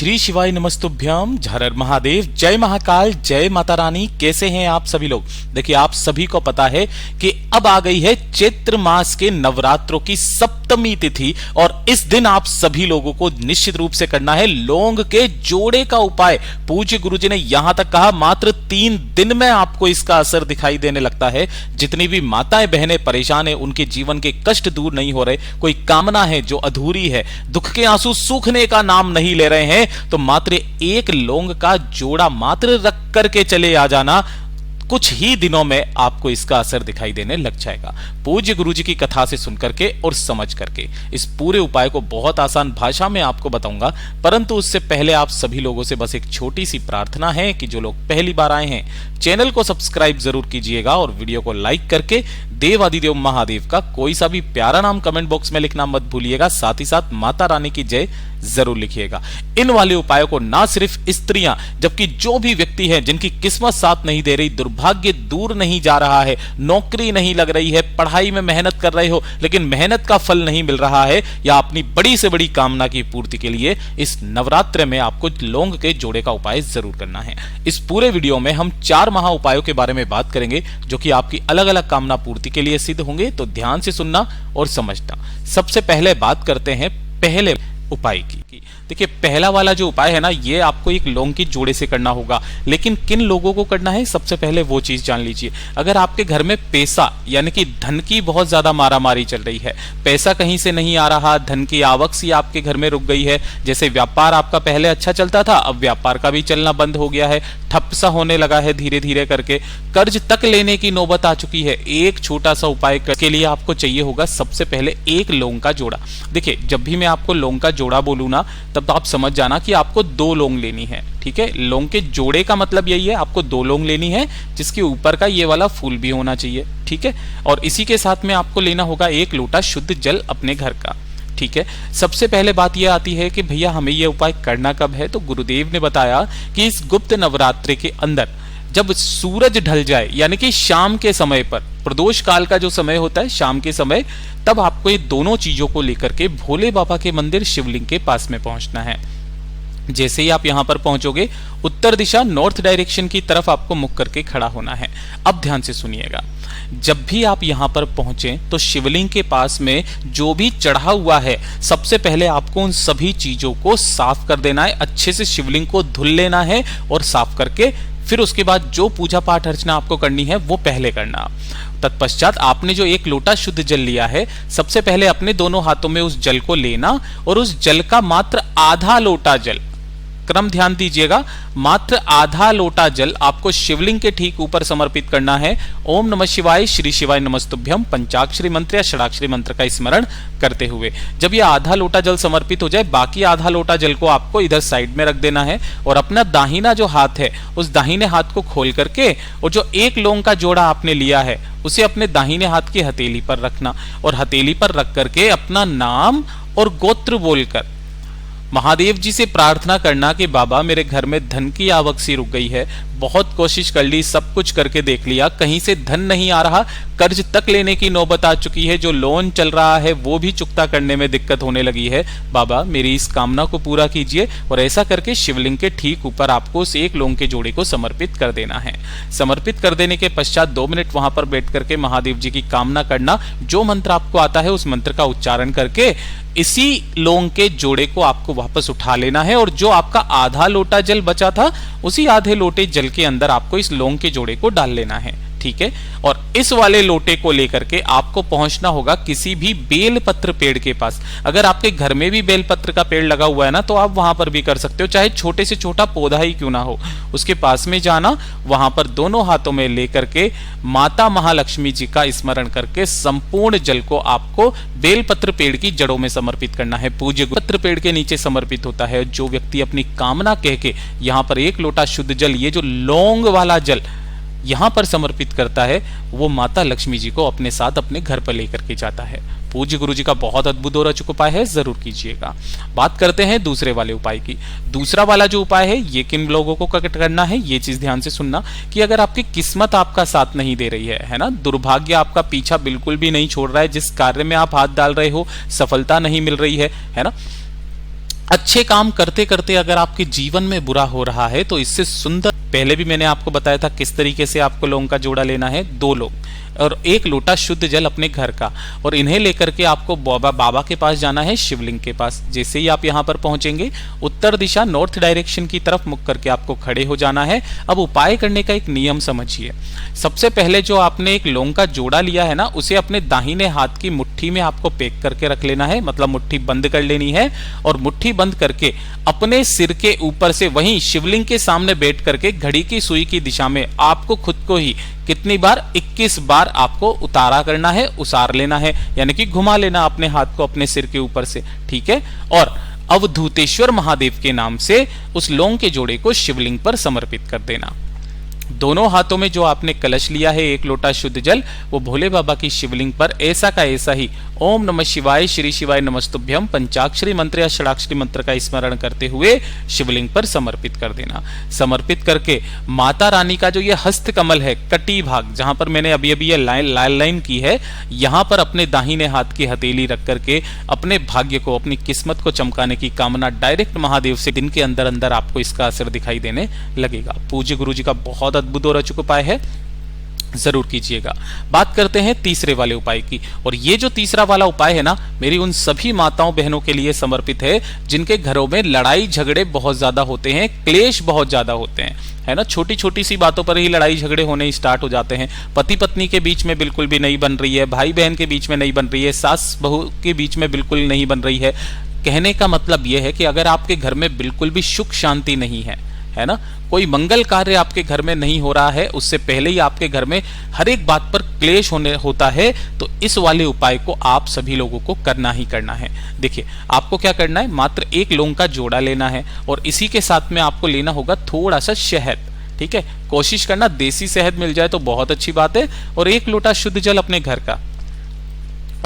श्री शिवाय नमस्तुभ्याम, हर हर महादेव, जय महाकाल, जय माता रानी। कैसे हैं आप सभी लोग? देखिए, आप सभी को पता है कि अब आ गई है चैत्र मास के नवरात्रों की सप्तमी तिथि और इस दिन आप सभी लोगों को निश्चित रूप से करना है लौंग के जोड़े का उपाय। पूज्य गुरुजी ने यहां तक कहा मात्र 3 दिन में आपको इसका असर दिखाई देने लगता है। जितनी भी माताएं बहनें परेशान है, उनके जीवन के कष्ट दूर नहीं हो रहे, कोई कामना है जो अधूरी है, दुख के आंसू सूखने का नाम नहीं ले रहे हैं, तो मात्र एक लौंग का जोड़ा मात्र रख करके चले आ जाना। कुछ ही दिनों में आपको इसका असर दिखाई देने लग जाएगा। पूज्य गुरुजी की कथा से सुन करके और समझ करके इस पूरे उपाय को बहुत आसान भाषा में आपको बताऊंगा, परंतु उससे पहले आप सभी लोगों से बस एक छोटी सी प्रार्थना है कि जो लोग पहली बार आए हैं चैनल को सब्सक्राइब जरूर कीजिएगा और वीडियो को लाइक करके देवादिदेव महादेव का कोई सा भी प्यारा नाम कमेंट बॉक्स में लिखना मत भूलिएगा। साथ ही साथ माता रानी की जय जरूर लिखिएगा। इन वाले उपायों को ना सिर्फ स्त्रियां, जबकि जो भी व्यक्ति हैं जिनकी किस्मत साथ नहीं दे रही, दुर्भाग्य दूर नहीं जा रहा है, नौकरी नहीं लग रही है, पढ़ाई में मेहनत कर रहे हो लेकिन मेहनत का फल नहीं मिल रहा है, या अपनी बड़ी से बड़ी कामना की पूर्ति के लिए इस नवरात्र में आपको लौंग के जोड़े का उपाय जरूर करना है। इस पूरे वीडियो में हम 4 महा उपायों के बारे में बात करेंगे जो कि आपकी अलग अलग कामना पूर्ति के लिए सिद्ध होंगे, तो ध्यान से सुनना और समझना। सबसे पहले बात करते हैं पहले उपाय की। देखिए, पहला वाला जो उपाय है ना, ये आपको एक लौंग के जोड़े से करना होगा, लेकिन किन लोगों को करना है सबसे पहले वो चीज जान लीजिए। अगर आपके घर में पैसा यानी कि धन की बहुत ज्यादा मारामारी चल रही है, पैसा कहीं से नहीं आ रहा, धन की आवक सी आपके घर में रुक गई है, जैसे व्यापार आपका पहले अच्छा चलता था, अब व्यापार का भी चलना बंद हो गया है, ठप सा होने लगा है धीरे धीरे करके, कर्ज तक लेने की नौबत आ चुकी है, एक छोटा सा उपाय के लिए आपको चाहिए होगा सबसे पहले एक लौंग का जोड़ा। देखिए, जब भी मैं आपको लौंग का जोड़ा बोलूं ना, तब आप समझ जाना कि आपको 2 लौंग लेनी है। ठीक है, लौंग के जोड़े का मतलब यही है, आपको 2 लौंग लेनी है जिसके ऊपर का ये वाला फूल भी होना चाहिए। ठीक है, और इसी के साथ में आपको लेना होगा 1 लोटा शुद्ध जल अपने घर का। ठीक है, सबसे पहले बात यह आती है कि भैया हमें यह उपाय करना कब है, तो गुरुदेव ने बताया कि इस गुप्त नवरात्रि के अंदर जब सूरज ढल जाए यानी कि शाम के समय पर, प्रदोष काल का जो समय होता है शाम के समय, तब आपको ये दोनों चीजों को लेकर के भोले बाबा के मंदिर शिवलिंग के पास में पहुंचना है। जैसे ही आप यहां पर पहुंचोगे, उत्तर दिशा नॉर्थ डायरेक्शन की तरफ आपको मुख करके खड़ा होना है। अब ध्यान से सुनिएगा, जब भी आप यहां पर पहुंचे तो शिवलिंग के पास में जो भी चढ़ा हुआ है, सबसे पहले आपको उन सभी चीजों को साफ कर देना है, अच्छे से शिवलिंग को धुल लेना है और साफ करके फिर उसके बाद जो पूजा पाठ अर्चना आपको करनी है वो पहले करना। तत्पश्चात आपने जो 1 लोटा शुद्ध जल लिया है, सबसे पहले अपने दोनों हाथों में उस जल को लेना और उस जल का मात्र आधा लोटा जल, क्रम ध्यान दीजिएगा, मात्र आधा लोटा जल आपको शिवलिंग के ठीक ऊपर समर्पित करना है। ओम नमः शिवाय, श्री शिवाय नमस्तुभ्यम पंचाक्षरी मंत्र या षडाक्षरी मंत्र का स्मरण करते हुए जब यह आधा लोटा जल समर्पित हो जाए, बाकी आधा लोटा जल को आपको इधर साइड में रख देना है और अपना दाहिना जो हाथ है उस दाहिने हाथ को खोल करके और जो 1 लौंग का जोड़ा आपने लिया है उसे अपने दाहिने हाथ की हथेली पर रखना और हथेली पर रख करके अपना नाम और गोत्र बोलकर महादेव जी से प्रार्थना करना कि बाबा मेरे घर में धन की आवक सी रुक गई है, बहुत कोशिश कर ली, सब कुछ करके देख लिया, कहीं से धन नहीं आ रहा, कर्ज तक लेने की नौबत आ चुकी है, जो लोन चल रहा है वो भी चुकता करने में दिक्कत होने लगी है, बाबा मेरी इस कामना को पूरा कीजिए। और ऐसा करके शिवलिंग के ठीक ऊपर आपको उस 1 लौंग के जोड़े को समर्पित कर देना है। समर्पित कर देने के पश्चात 2 मिनट वहां पर बैठ करके महादेव जी की कामना करना, जो मंत्र आपको आता है उस मंत्र का उच्चारण करके इसी लौंग के जोड़े को आपको वापस उठा लेना है और जो आपका आधा लोटा जल बचा था उसी आधे लोटे जल के अंदर आपको इस लौंग के जोड़े को डाल लेना है। ठीक है, और इस वाले लोटे को लेकर के आपको पहुंचना होगा किसी भी बेलपत्र पेड़ के पास। अगर आपके घर में भी बेलपत्र का पेड़ लगा हुआ है ना, तो आप वहां पर भी कर सकते हो, चाहे छोटे से छोटा पौधा ही क्यों ना हो, उसके पास में जाना, वहां पर दोनों हाथों में लेकर के माता महालक्ष्मी जी का स्मरण करके संपूर्ण जल को आपको बेलपत्र पेड़ की जड़ों में समर्पित करना है। पूज्य पत्र पेड़ के नीचे समर्पित होता है। जो व्यक्ति अपनी कामना कह के यहाँ पर 1 लोटा शुद्ध जल, ये जो लौंग वाला जल यहां पर समर्पित करता है, वो माता लक्ष्मी जी को अपने साथ अपने घर पर लेकर के जाता है। पूज्य गुरु जी का बहुत अद्भुत और अचूक उपाय है, जरूर कीजिएगा। बात करते हैं दूसरे वाले उपाय की। दूसरा वाला जो उपाय है ये किन लोगों को करना है, ये चीज ध्यान से सुनना कि अगर आपकी किस्मत आपका साथ नहीं दे रही है ना, दुर्भाग्य आपका पीछा बिल्कुल भी नहीं छोड़ रहा है, जिस कार्य में आप हाथ डाल रहे हो सफलता नहीं मिल रही है ना, अच्छे काम करते करते अगर आपके जीवन में बुरा हो रहा है तो इससे सुंदर, पहले भी मैंने आपको बताया था किस तरीके से आपको लौंग का जोड़ा लेना है, 2 लौंग और 1 लोटा शुद्ध जल अपने घर का, और इन्हें लेकर के आपको बाबा के पास जाना है, शिवलिंग के पास। जैसे ही आप यहाँ पर पहुंचेंगे, उत्तर दिशा नॉर्थ डायरेक्शन की तरफ मुख करके आपको खड़े हो जाना है। अब उपाय करने का एक नियम समझिए। सबसे पहले जो आपने एक लौंग का जोड़ा लिया है ना, उसे अपने दाहिने हाथ की मुट्ठी में आपको पैक करके रख लेना है, मतलब मुट्ठी बंद कर लेनी है, और मुट्ठी बंद करके अपने सिर के ऊपर से वहीं शिवलिंग के सामने बैठ करके घड़ी की सुई की दिशा में आपको खुद को ही कितनी बार, 21 बार आपको उतारा करना है, उसार लेना है, यानी कि घुमा लेना अपने हाथ को अपने सिर के ऊपर से, ठीक है। और अवधूतेश्वर महादेव के नाम से उस लौंग के जोड़े को शिवलिंग पर समर्पित कर देना। दोनों हाथों में जो आपने कलश लिया है 1 लोटा शुद्ध जल, वो भोले बाबा की शिवलिंग पर ऐसा का ऐसा ही ओम नमः शिवाय श्री शिवाय नमस्तुभ्यम पंचाक्षरी मंत्र या षडाक्षरी मंत्र का स्मरण करते हुए शिवलिंग पर समर्पित कर देना। समर्पित करके माता रानी का जो ये हस्त कमल है, कटी भाग, जहां पर मैंने अभी अभी ये लाइन की है, यहां पर अपने दाहिने हाथ की हथेली रख करके अपने भाग्य को, अपनी किस्मत को चमकाने की कामना डायरेक्ट महादेव से दिन के अंदर अंदर आपको इसका असर दिखाई देने लगेगा। पूज्य गुरु जी का बहुत अद्भुत और अचूक उपाय है, जरूर कीजिएगा। बात करते हैं तीसरे वाले उपाय की, और ये जो तीसरा वाला उपाय है ना, मेरी उन सभी माताओं बहनों के लिए समर्पित है जिनके घरों में लड़ाई झगड़े बहुत ज्यादा होते हैं, क्लेश बहुत ज्यादा होते हैं, है ना। छोटी छोटी सी बातों पर ही लड़ाई झगड़े होने स्टार्ट हो जाते हैं। पति पत्नी के बीच में बिल्कुल भी नहीं बन रही है, भाई बहन के बीच में नहीं बन रही है, सास बहू के बीच में बिल्कुल नहीं बन रही है। कहने का मतलब यह है कि अगर आपके घर में बिल्कुल भी सुख शांति नहीं है ना, कोई मंगल कार्य आपके घर में नहीं हो रहा है, उससे पहले ही आपके घर में हर एक बात पर क्लेश होता है, तो इस वाले उपाय को आप सभी लोगों को करना ही करना है। देखिए, आपको क्या करना है, मात्र 1 लौंग का जोड़ा लेना है, और इसी के साथ में आपको लेना होगा थोड़ा सा शहद, ठीक है। कोशिश करना देसी शहद मिल जाए तो बहुत अच्छी बात है, और 1 लोटा शुद्ध जल अपने घर का।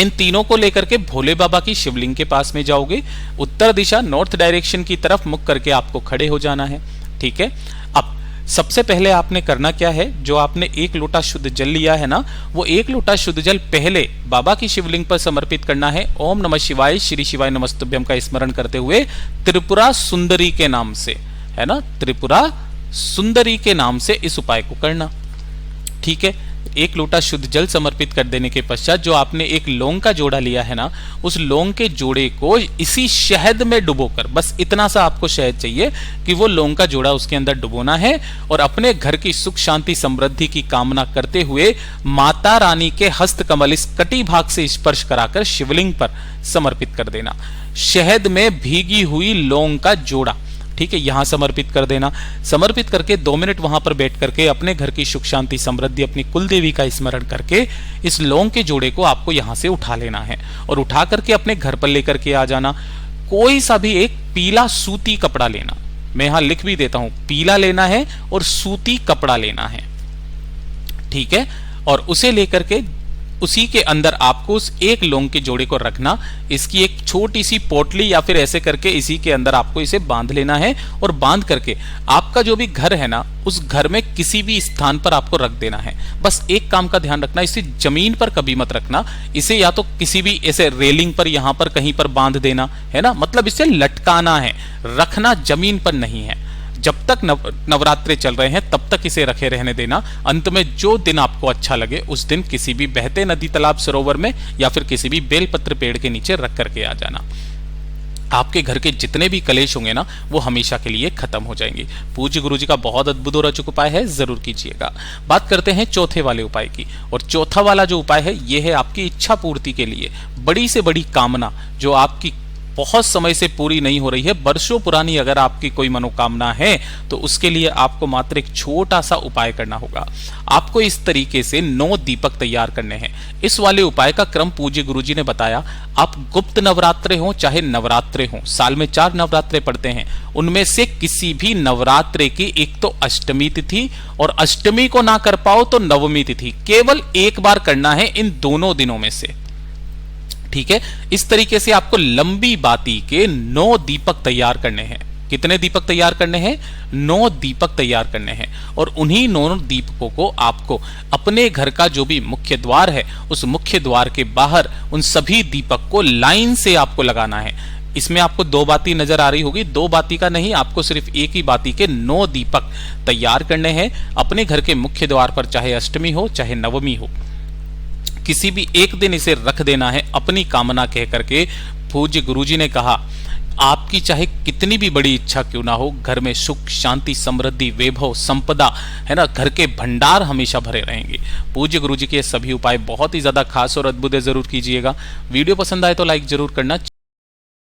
इन तीनों को लेकर के भोले बाबा की शिवलिंग के पास में जाओगे, उत्तर दिशा नॉर्थ डायरेक्शन की तरफ मुख करके आपको खड़े हो जाना है, ठीक है। अब सबसे पहले आपने करना क्या है, जो आपने 1 लोटा शुद्ध जल लिया है ना, वो 1 लोटा शुद्ध जल पहले बाबा की शिवलिंग पर समर्पित करना है। ओम नमः शिवाय श्री शिवाय नमस्तुभ्यम का स्मरण करते हुए त्रिपुरा सुंदरी के नाम से, है ना, त्रिपुरा सुंदरी के नाम से इस उपाय को करना, ठीक है। 1 लोटा शुद्ध जल समर्पित कर देने के पश्चात जो आपने 1 लौंग का जोड़ा लिया है ना, उस लौंग के जोड़े को इसी शहद में डुबोकर, बस इतना सा आपको शहद चाहिए कि वो लौंग का जोड़ा उसके अंदर डुबोना है, और अपने घर की सुख शांति समृद्धि की कामना करते हुए माता रानी के हस्त कमल इस कटी भाग से स्पर्श कराकर शिवलिंग पर समर्पित कर देना। शहद में भीगी हुई लौंग का जोड़ा, ठीक है, यहां समर्पित कर देना। समर्पित करके 2 मिनट वहां पर बैठ करके अपने घर की सुख शांति समृद्धि, अपनी कुल देवी का स्मरण करके इस लौंग के जोड़े को आपको यहां से उठा लेना है, और उठा करके अपने घर पर लेकर के आ जाना। कोई सा भी एक पीला सूती कपड़ा लेना, मैं यहां लिख भी देता हूं, पीला लेना है और सूती कपड़ा लेना है, ठीक है। और उसे लेकर के उसी के अंदर आपको उस 1 लौंग के जोड़े को रखना, इसकी एक छोटी सी पोटली या फिर ऐसे करके इसी के अंदर आपको इसे बांध लेना है, और बांध करके आपका जो भी घर है ना, उस घर में किसी भी स्थान पर आपको रख देना है। बस एक काम का ध्यान रखना, इसे जमीन पर कभी मत रखना, इसे या तो किसी भी ऐसे रेलिंग पर यहां पर कहीं पर बांध देना, है ना, मतलब इसे लटकाना है, रखना जमीन पर नहीं है। जब तक नवरात्रे चल रहे हैं तब तक इसे रखे रहने देना। अंत में जो दिन आपको अच्छा लगे उस दिन किसी भी बहते नदी तालाब सरोवर में या फिर किसी भी बेलपत्र पेड़ के नीचे रख करके आ जाना। आपके घर के जितने भी कलेश होंगे ना, वो हमेशा के लिए खत्म हो जाएंगे। पूज्य गुरु जी का बहुत अद्भुत और अचूक उपाय है, जरूर कीजिएगा। बात करते हैं चौथे वाले उपाय की, और चौथा वाला जो उपाय है ये है आपकी इच्छा पूर्ति के लिए। बड़ी से बड़ी कामना जो आपकी बहुत समय से पूरी नहीं हो रही है, वर्षों पुरानी अगर आपकी कोई मनोकामना है, तो उसके लिए आपको मात्र एक छोटा सा उपाय करना होगा। आपको इस तरीके से 9 दीपक तैयार करने हैं। इस वाले उपाय का क्रम पूज्य गुरुजी ने बताया। आप गुप्त नवरात्रे हो चाहे नवरात्रे हो, साल में 4 नवरात्रे पड़ते हैं, उनमें से किसी भी नवरात्रे की एक तो अष्टमी तिथि, और अष्टमी को ना कर पाओ तो नवमी तिथि, केवल एक बार करना है इन दोनों दिनों में से, ठीक है। इस तरीके से आपको लंबी बाती के 9 दीपक तैयार करने हैं। कितने दीपक तैयार करने हैं? 9 दीपक तैयार करने हैं, और उन्हीं 9 दीपकों को आपको अपने घर का जो भी मुख्य द्वार है, उस मुख्य द्वार के बाहर उन सभी दीपक को लाइन से आपको लगाना है। इसमें आपको 2 बाती नजर आ रही होगी, 2 बाती का नहीं, आपको सिर्फ एक ही बाती के 9 दीपक तैयार करने हैं अपने घर के मुख्य द्वार पर, चाहे अष्टमी हो चाहे नवमी हो, किसी भी एक दिन इसे रख देना है अपनी कामना कह करके। पूज्य गुरुजी ने कहा आपकी चाहे कितनी भी बड़ी इच्छा क्यों ना हो, घर में सुख शांति समृद्धि वैभव संपदा है ना, घर के भंडार हमेशा भरे रहेंगे। पूज्य गुरुजी के सभी उपाय बहुत ही ज्यादा खास और अद्भुत है, जरूर कीजिएगा। वीडियो पसंद आए तो लाइक जरूर करना।